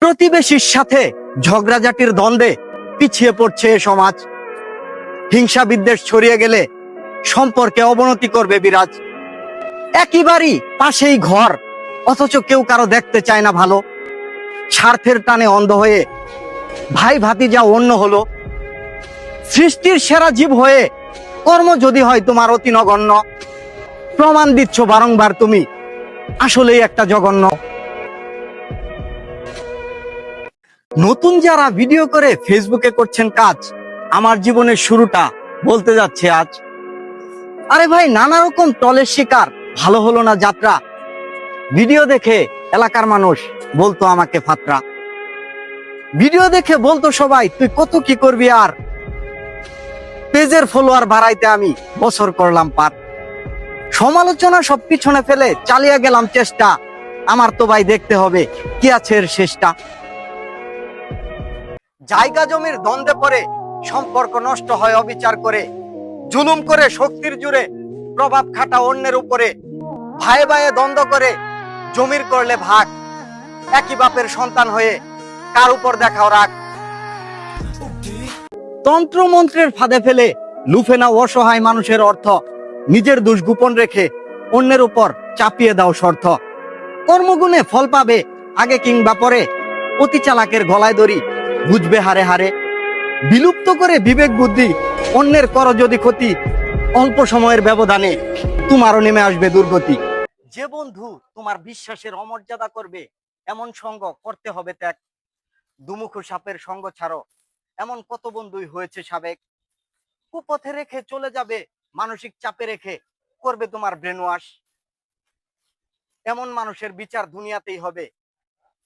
প্রতিবেশীর সাথে ঝগড়াঝাটির দ্বন্দ্বে পিছিয়ে পড়ছে এ সমাজ। হিংসা বিদ্বেষ ছড়িয়ে গেলে সম্পর্কে অবনতি করবে বিরাজ। একই বাড়ি, পাশেই ঘর, অথচ কেউ কারো দেখতে চায় না ভালো। স্বার্থের টানে অন্ধ হয়ে ভাই ভাতিজা অন্য হলো। সৃষ্টির সেরা জীব হয়ে কর্ম যদি হয় তোমার অতি নগণ্য, প্রমাণ দিচ্ছ বারংবার তুমি আসলেই একটা জঘন্য। নতুন যারা ভিডিও করে ফেসবুকে করছেন কাজ, আমার জীবনের শুরুটা বলতে যাচ্ছে আজ। আরে ভাই, নানা রকম টলের শিকার, ভালো হলো না যাত্রা। ভিডিও দেখে এলাকার মানুষ বলতো আমাকে ফাত্রা। ভিডিও দেখে বলতো সবাই তুই কত কি করবি আর। পেজের ফলোয়ার বাড়াইতে আমি বছর করলাম পার। সমালোচনা সব পিছনে ফেলে চালিয়ে গেলাম চেষ্টা। আমার তো ভাই দেখতে হবে কি আছে এর শেষটা। জায়গা জমির দ্বন্দ্বে পড়ে সম্পর্ক নষ্ট হয় অবিচার করে। জুলুম করে শক্তির জুড়ে প্রভাব খাটা অন্যের উপরে। ভাই ভাইয়ে দ্বন্দ্ব করে জমির করলে ভাগ। একই বাপের সন্তান হয়ে কার উপর দেখাও রাগ। তন্ত্র মন্ত্রের ফাঁদে ফেলে লুফে নাও অসহায় মানুষের অর্থ। নিজের দোষ গোপন রেখে অন্যের উপর চাপিয়ে দাও শর্ত। কর্মগুণে ফল পাবে আগে কিংবা পরে, অতি চালাকের গলায় দড়ি বুঝবে হারে হারে। বিলুপ্ত করে বিবেক বুদ্ধি, অন্যের কর যদি ক্ষতি, অল্প সময়ের ব্যবধানে তোমারও নেমে আসবে দুর্গতি। যে বন্ধু তোমার বিশ্বাসের অমর্যাদা করবে, এমন সঙ্গ করতে হবে ত্যাগ। দুমুখো সাপের সঙ্গ ছাড়ো, এমন কত বন্ধুই হয়েছে সাবেক। কুপথে রেখে চলে যাবে, মানসিক চাপে রেখে করবে তোমার ব্রেন ওয়াশ। এমন মানুষের বিচার দুনিয়াতেই হবে,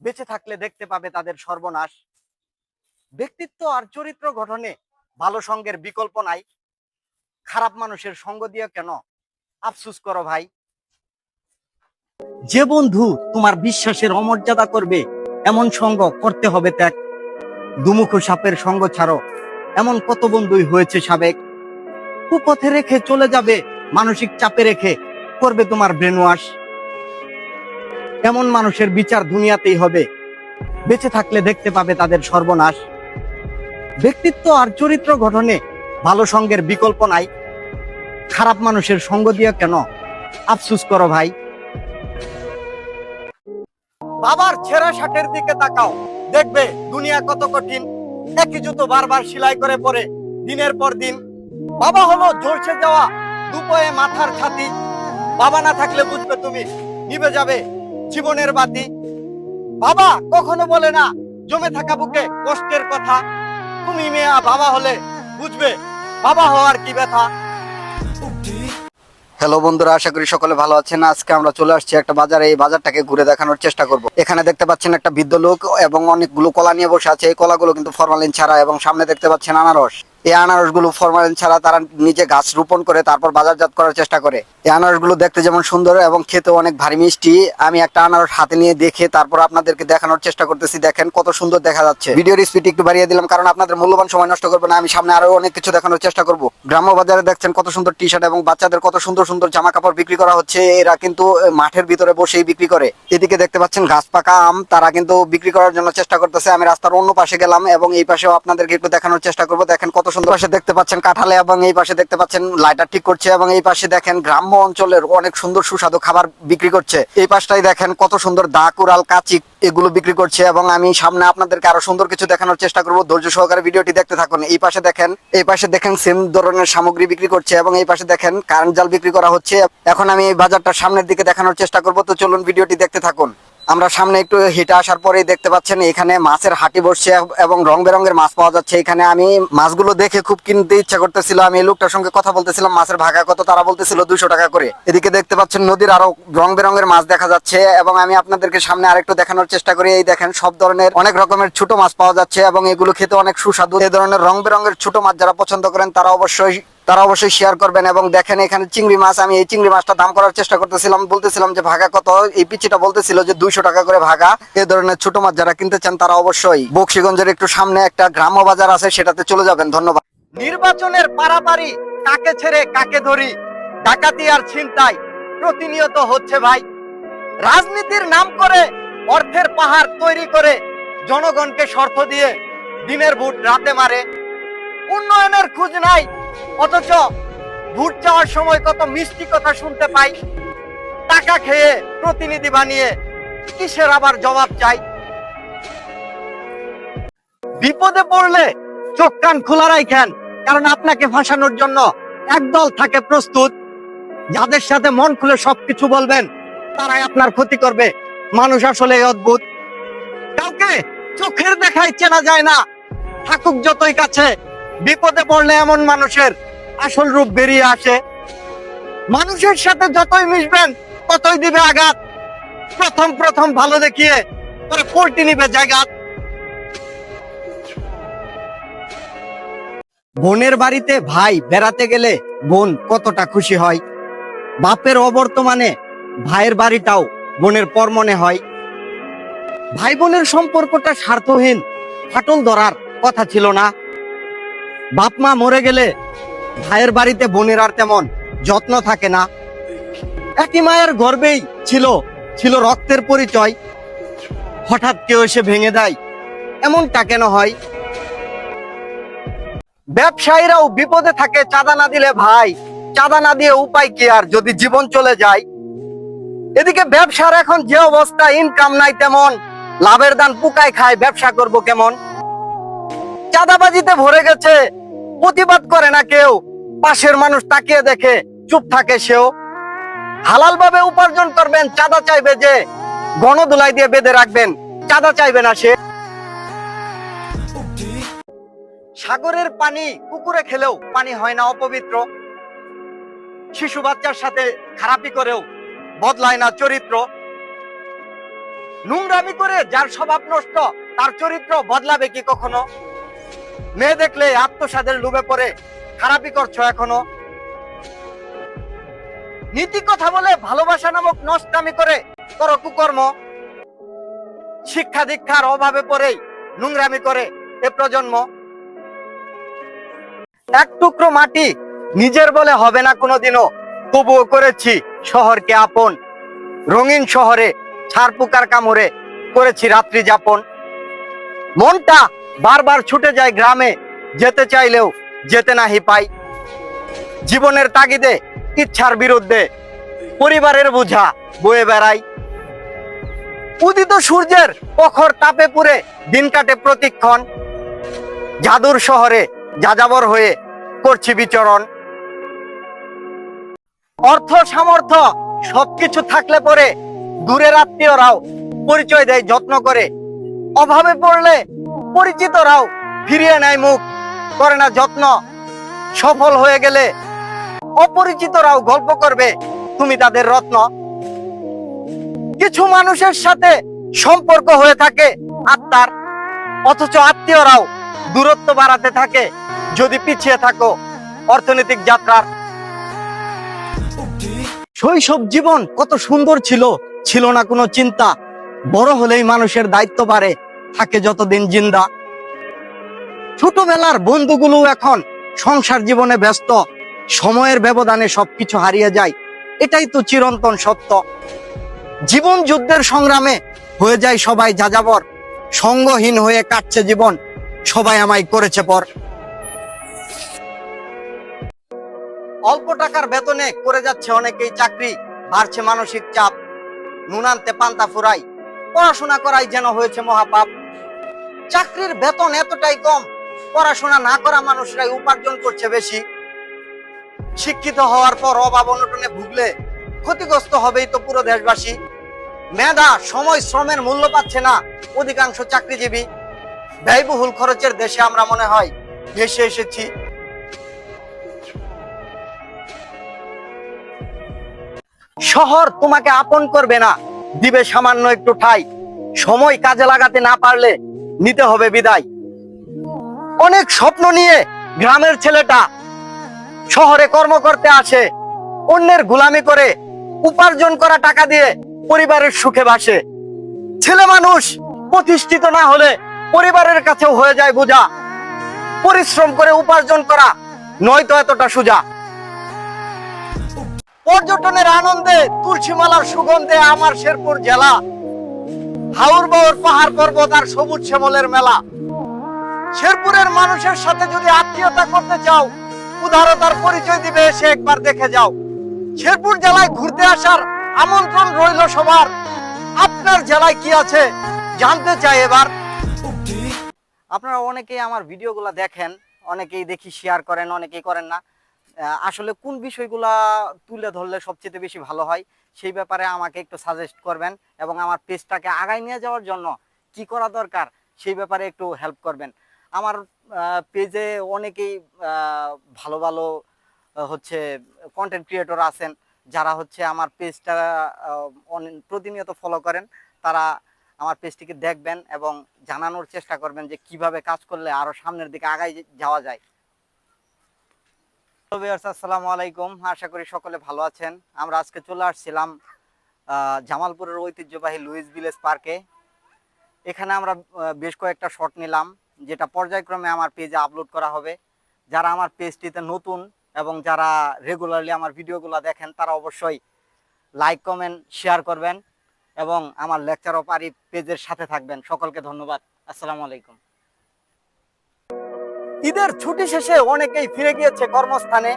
বেঁচে থাকলে দেখতে পাবে তাদের সর্বনাশ। ব্যক্তিত্ব আর চরিত্র গঠনে ভালো সঙ্গের বিকল্প নাই। খারাপ মানুষের সঙ্গ দিয়ে কেন আফসুস করো ভাই। যে বন্ধু তোমার বিশ্বাসের অমর্যাদা করবে, এমন সঙ্গ করতে হবে ত্যাগ। দুমুখো সাপের সঙ্গ ছাড়ো, এমন কত বন্ধুই হয়েছে সাবেক। কুপথে রেখে চলে যাবে, মানসিক চাপে রেখে করবে তোমার ব্রেন ওয়াশ। এমন মানুষের বিচার দুনিয়াতেই হবে, বেঁচে থাকলে দেখতে পাবে তাদের সর্বনাশ। ব্যক্তিত্ব আর চরিত্র গঠনে ভালো সঙ্গের বিকল্প নাই। খারাপ মানুষের সঙ্গ দিয়ে কেন আফসুস করো ভাই। বাবার ছেঁড়া শার্টের দিকে তাকাও, দেখবে দুনিয়া কত কঠিন। একই জুতো বারবার সেলাই করে পরে দিনের পর দিন। বাবা হলো ঝলসে যাওয়া দুপয়ে মাথার ছাতি। বাবা না থাকলে বুঝবে তুমি নিভে যাবে জীবনের বাতি। বাবা কখনো বলে না জমে থাকা বুকে কষ্টের কথা। তুমি মেয়া বাবা হলে বুঝবে বাবা হওয়ার কি ব্যথা। হ্যালো বন্ধুরা, আশা করি সকলে ভালো আছেন। আজকে আমরা চলে আসছি একটা বাজারে। এই বাজারটাকে ঘুরে দেখানোর চেষ্টা করব। এখানে দেখতে পাচ্ছেন একটা বৃদ্ধ লোক এবং অনেকগুলো কলা নিয়ে বসে আছে। এই কলাগুলো কিন্তু ফরমালিন ছাড়া, এবং সামনে দেখতে পাচ্ছেন আনারস। এই আনারসগুলো ফরমালিন ছাড়া তারা নিজে গাছ রোপণ করে তারপর বাজারজাত করার চেষ্টা করে। এই আনারসগুলো দেখতে যেমন সুন্দর এবং খেতে অনেক ভারী মিষ্টি। আমি একটা আনারস হাতে নিয়ে দেখে তারপর আপনাদেরকে দেখানোর চেষ্টা করতেছি। দেখেন কত সুন্দর দেখা যাচ্ছে। ভিডিওর স্পিড একটু বাড়িয়ে দিলাম কারণ আপনাদের মূল্যবান সময় নষ্ট করবো না। আমি সামনে আরো অনেক কিছু দেখানোর চেষ্টা করব। গ্রাম্য বাজারে দেখছেন কত সুন্দর টি শার্ট এবং বাচ্চাদের কত সুন্দর সুন্দর জামা কাপড় বিক্রি করা হচ্ছে। এরা কিন্তু মাঠের ভিতরে বসেই বিক্রি করে। এদিকে দেখতে পাচ্ছেন গাছ পাকা আম, তারা কিন্তু বিক্রি করার জন্য চেষ্টা করতেছে। আমি রাস্তার অন্য পাশে গেলাম এবং এই পাশেও আপনাদেরকে একটু দেখানোর চেষ্টা করবো। দেখেন কত সুন্দর। পাশে দেখতে পাচ্ছেন কাঁঠালে, এবং এই পাশে দেখতে পাচ্ছেন লাইটার ঠিক করছে, এবং এই পাশে দেখেন গ্রাম্য অঞ্চলের অনেক সুন্দর সুস্বাদু খাবার বিক্রি করছে। এই পাশটাই দেখেন কত সুন্দর দা, কুড়াল, কাঁচি এগুলো বিক্রি করছে। এবং আমি সামনে আপনাদেরকে আরো সুন্দর কিছু দেখানোর চেষ্টা করবো। ধৈর্য সহকারে ভিডিওটি দেখতে থাকুন। এই পাশে দেখেন সেম ধরনের সামগ্রী বিক্রি করছে, এবং এই পাশে দেখেন কারেন্ট জাল বিক্রি করা হচ্ছে। এখন আমি এই বাজারটা সামনের দিকে দেখানোর চেষ্টা করবো, তো চলুন ভিডিওটি দেখতে থাকুন। আমরা সামনে একটু হেঁটে আসার পরেই দেখতে পাচ্ছেন এখানে মাছের হাটি বসছে এবং রং বেরঙের মাছ পাওয়া যাচ্ছে। এখানে আমি মাছগুলো দেখে খুব কিনতে ইচ্ছা করতেছিল। আমি এই লোকটার সঙ্গে কথা বলতেছিলাম মাছের ভাগা কত, তারা বলতেছিল 200 টাকা করে। এদিকে দেখতে পাচ্ছেন নদীর আরো রং বেরঙের মাছ দেখা যাচ্ছে, এবং আমি আপনাদেরকে সামনে আরেকটু দেখানোর চেষ্টা করি। এই দেখেন সব ধরনের অনেক রকমের ছোট মাছ পাওয়া যাচ্ছে, এবং এগুলো খেতে অনেক সুস্বাদু। এই ধরনের রং বেরঙের ছোট মাছ যারা পছন্দ করেন তারা অবশ্যই শেয়ার করবেন। এবং দেখেন এখানে চিংড়ি মাছ। আমি এই চিংড়ি মাছটা দাম করার চেষ্টা করতেছিলাম, বলতেছিলাম যে ভাগা কত। এই পিচিটা বলতেছিল যে 200 টাকা করে ভাগা। এই ধরনের ছোট মাছ যারা কিনতে চান তারা অবশ্যই বকশীগঞ্জের একটু সামনে একটা গ্রাম্য বাজার আছে, সেটাতে চলে যাবেন। ধন্যবাদ। নির্বাচনের পারাপারি কাকে ছেড়ে কাকে ধরি, ডাকাতি আর ছিনতাই প্রতিনিয়ত হচ্ছে ভাই। রাজনীতির নাম করে অর্থের পাহাড় তৈরি করে জনগণকে শর্ত দিয়ে দিনের ভোট রাতে মারে, উন্নয়নের খোঁজ নাই, অথচ ভোট চাওয়ার সময় কত মিষ্টি কথা শুনতে পাই। টাকা খেয়ে প্রতিনিধি বানিয়ে কিসের আবার জবাব চাই? বিপদে পড়লে চোখ কান খোলা রাখেন, কারণ আপনাকে ফাঁসানোর জন্য একদল থাকে প্রস্তুত। যাদের সাথে মন খুলে সবকিছু বলবেন তারাই আপনার ক্ষতি করবে। মানুষ আসলে অদ্ভুত, কাউকে চোখের দেখায় চেনা যায় না, থাকুক যতই কাছে। বিপদে পড়লে এমন মানুষের আসল রূপ বেরিয়ে আসে। মানুষের সাথে যতই মিশবেন ততই দিবে আঘাত। প্রথম প্রথম ভালো দেখিয়ে পরে পোল্টি নিবে জায়গা। বোনের বাড়িতে ভাই বেড়াতে গেলে বোন কতটা খুশি হয়। বাপের অবর্তমানে ভাইয়ের বাড়িটাও বোনের পর মনে হয়। ভাই বোনের সম্পর্কটা স্বার্থহীন, ফাটল ধরার কথা ছিল না। বাপ মা মরে গেলে ভাইয়ের বাড়িতে বোনের আর তেমন যত্ন থাকে না। একই মায়ের গর্ভেই ছিল রক্তের পরিচয়। হঠাৎ কেউ এসে ভেঙে দেয়, এমনটা কেন হয়? ব্যবসায়ীরাও বিপদে থাকে চাঁদা না দিলে ভাই। চাঁদা না দিয়ে উপায় কি আর যদি জীবন চলে যায়? এদিকে ব্যবসার এখন যে অবস্থা, ইনকাম নাই তেমন, লাভের দান পুকায় খায়, ব্যবসা করব কেমন? চাঁদাবাজিতে ভরে গেছে, প্রতিবাদ করে না কেউ। পাশের মানুষ তাকিয়ে দেখে চুপ থাকে সেও। হালাল ভাবে উপার্জন করবেন, চাঁদা চাইবে যে গণদোলাই দিয়ে বেঁধে রাখবেন, চাঁদা চাইবে না সে। সাগরের পানি কুকুরে খেলেও পানি হয় না অপবিত্র। শিশু বাচ্চার সাথে খারাপি করেও বদলায় না চরিত্র। নোংরামি করে যার স্বভাব নষ্ট, তার চরিত্র বদলাবে কি কখনো? মেয়ে দেখলে আত্মসাদের লোভে পড়ে খারাপি করছো এখনো। নীতি কথা বলে ভালোবাসা নামক নষ্টামি করে করো কুকর্ম। শিক্ষা দীক্ষার অভাবে পড়েই নোংরামি করে এ প্রজন্ম। এক টুকরো মাটি নিজের বলে হবে না কোনোদিনও, তবুও করেছি শহরকে আপন। রঙিন শহরে ছাড় পোকার কামড়ে করেছি রাত্রি যাপন। মনটা বারবার ছুটে যায় গ্রামে, যেতে চাইলেও যেতে নাহি পাই। জীবনের তাগিদে ইচ্ছার বিরুদ্ধে পরিবারের বোঝা বয়ে বেড়াই। উদিত সূর্যের প্রখর তাপে পুড়ে দিন কাটে প্রতিক্ষণ। জাদুর শহরে যাযাবর হয়ে করছি বিচরণ। অর্থ সামর্থ্য সবকিছু থাকলে পরে দূরের আত্মীয়রাও পরিচয় দেয় যত্ন করে। অভাবে পড়লে পরিচিতরাও ফিরিয়ে নেয় মুখ, করে না যত্ন। সফল হয়ে গেলে অপরিচিতরাও গল্প করবে তুমি তাদের রত্ন। কিছু মানুষের সাথে সম্পর্ক হয়ে থাকে আত্মার, অথচ আত্মীয়রাও দূরত্ব বাড়াতে থাকে যদি পিছিয়ে থাকো অর্থনৈতিক যাত্রার। শৈশব জীবন কত সুন্দর ছিল, ছিল না কোনো চিন্তা। বড় হলেই মানুষের দায়িত্ব বাড়ে, থাকে যতদিন জিন্দা। ছোটবেলার বন্ধুগুলো এখন সংসার জীবনে ব্যস্ত। সময়ের ব্যবধানে সবকিছু হারিয়ে যায়, এটাই তো চিরন্তন সত্য। জীবন যুদ্ধের সংগ্রামে হয়ে যায় সবাই যাযাবর। সঙ্গহীন হয়ে কাটছে জীবন, সবাই আমায় করেছে পর। অল্প টাকার বেতনে করে যাচ্ছে অনেকেই চাকরি, বাড়ছে মানসিক চাপ। নুন আনতে পান্তা ফুরাই, পড়াশোনা করাই যেন হয়েছে মহাপাপ। চাকরির বেতন এতটাই কম, পড়াশোনা না করা মানুষরাই উপার্জন করছে বেশি। শিক্ষিত হওয়ার পর অভাব অনটনে ভুগলে ক্ষতিগ্রস্ত হবেই তো পুরো দেশবাসী। মেধা সময় শ্রমের মূল্য পাচ্ছে না অধিকাংশ চাকরিজীবী। ব্যয়বহুল খরচের দেশে আমরা মনে হয় ভেসে এসেছি। শহর তোমাকে আপন করবে না, দিবে সামান্য একটু ঠাঁই। সময় কাজে লাগাতে না পারলে নিতে হবে বিদায়। অনেক স্বপ্ন নিয়ে গ্রামের ছেলেটা শহরে কর্ম করতে আসে, অন্যের গোলামি করে উপার্জন করা টাকা দিয়ে পরিবারের সুখে বাসে। ছেলে মানুষ প্রতিষ্ঠিত না হলে পরিবারের কাছেও হয়ে যায় বোঝা। পরিশ্রম করে উপার্জন করা নয়তো এতটা সোজা। পর্যটনের আনন্দে তুলসীমালার সুগন্ধে আমার শেরপুর জেলা। হাওর বাওর পাহাড় পর্বত আর সবুজ শ্যামলের মেলা। শেরপুরের মানুষের সাথে যদি আত্মীয়তা করতে চাও, উদারতার পরিচয় দিবে এসে একবার দেখে যাও। শেরপুর জেলায় ঘুরতে আসার আমন্ত্রণ রইল সবার। আপনার জেলায় কি আছে জানতে চাই এবার। আপনারা অনেকেই আমার ভিডিওগুলো দেখেন, অনেকেই দেখি শেয়ার করেন, অনেকেই করেন না। আসলে কোন বিষয়গুলা তুলে ধরলে সবচেয়ে বেশি ভালো হয় সেই ব্যাপারে আমাকে একটু সাজেস্ট করবেন, এবং আমার পেজটাকে আগায় নিয়ে যাওয়ার জন্য কি করা দরকার সেই ব্যাপারে একটু হেল্প করবেন। আমার পেজে অনেকেই ভালো ভালো হচ্ছে কন্টেন্ট ক্রিয়েটর আছেন, যারা হচ্ছে আমার পেজটা প্রতিনিয়ত ফলো করেন। তারা আমার পেজটিকে দেখবেন এবং জানানোর চেষ্টা করবেন যে কিভাবে কাজ করলে আরো সামনের দিকে আগায় যাওয়া যায়। আসসালামু আলাইকুম, আশা করি সকলে ভালো আছেন। আমরা আজকে চলে আসছিলাম জামালপুরের ঐতিহ্যবাহী লুইস ভিলেজ পার্কে। এখানে আমরা বেশ কয়েকটা শট নিলাম, যেটা পর্যায়ক্রমে আমার পেজে আপলোড করা হবে। যারা আমার পেজটিতে নতুন এবং যারা রেগুলারলি আমার ভিডিওগুলো দেখেন তারা অবশ্যই লাইক কমেন্ট শেয়ার করবেন এবং আমার লেকচার অফ আরিফ পেজের সাথে থাকবেন। সকলকে ধন্যবাদ। আসসালামু আলাইকুম। ঈদের ছুটি শেষে অনেকেই ফিরে গিয়েছে কর্মস্থানে,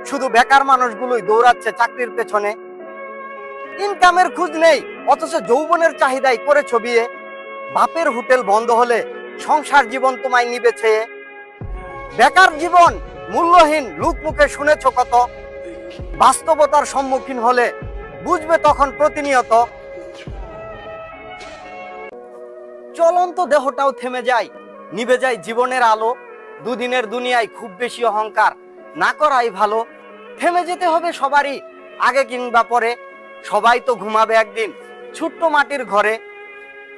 শুধু বেকার মানুষগুলোই দৌড়াচ্ছে চাকরির পেছনে। ইনকামের খোঁজ নেই, অথচ যৌবনের চাহিদায় করেছ বিয়ে। বাপের হোটেল বন্ধ হলে সংসার জীবন তোমায় নিবে ছেয়ে। বেকার জীবন মূল্যহীন, লোক মুখে শুনেছ কত। বাস্তবতার সম্মুখীন হলে বুঝবে তখন প্রতিনিয়ত। চলন্ত দেহটাও থেমে যায়, নিভে যায় জীবনের আলো। দুদিনের দুনিয়ায় খুব বেশি অহংকার না করাই ভালো। থেমে যেতে হবে সবারই, আগে কিংবা পরে। সবাই তো ঘুমাবে একদিন ছোট্ট মাটির ঘরে।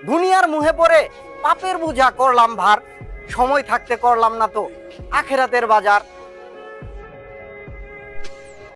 দুনিয়ার মুহে পড়ে পাপের বোঝা করলাম ভার। সময় থাকতে করলাম না তো আখেরাতের বাজার।